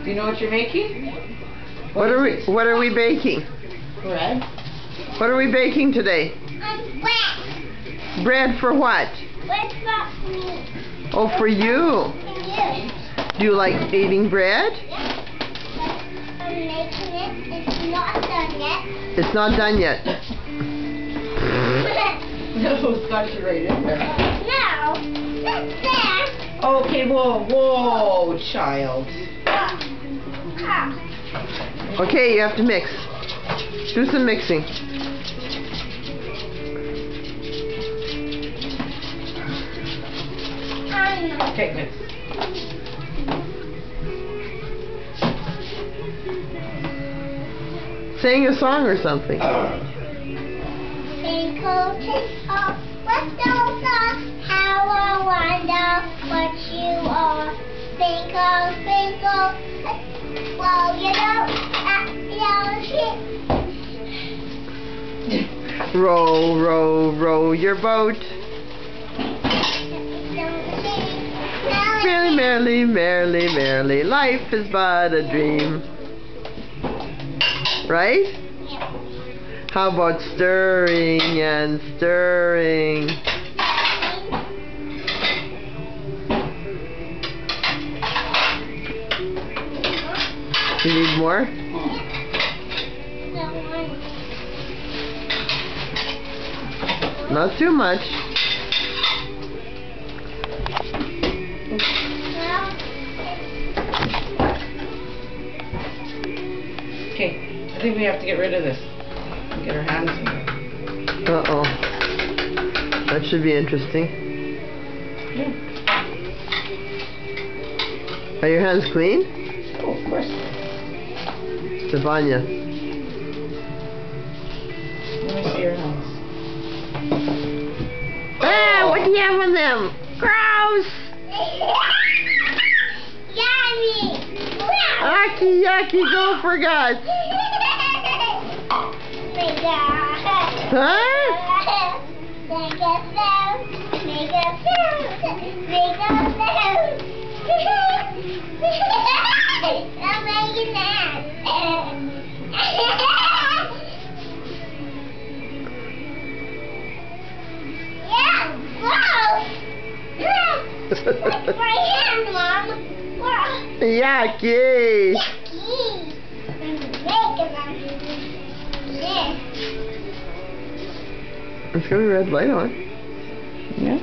Do you know what you're making? What are we baking? Bread. What are we baking today? Bread. Bread for what? Bread for me. Oh, for you. For you. Do you like eating bread? Yeah. I'm making it. It's not done yet. It's not done yet. No, it's got you right in there. No. That's there. Okay, whoa, child. Okay, you have to mix. Do some mixing. Okay, mix. Sing a song or something. Twinkle, twinkle, little star, how I wonder what you are. Twinkle, twinkle, well, you know, Row, row, row your boat. Merrily, merrily, merrily, merrily, life is but a dream. Right? How about stirring and stirring? You need more? Not too much. Okay, I think we have to get rid of this. Get our hands in it. Uh-oh. That should be interesting. Yeah. Are your hands clean? Oh, of course. Stefania. Let me see your hands. Ah, what do you have on them? Gross! Yummy! Yucky, yucky, go for God. Huh? Make a sound, make a sound, make a sound. I'm making that. Yeah, gross. That's my hand, Mom. Gross. Yucky. Yucky. I'm making them. It's got a red light on. Yeah?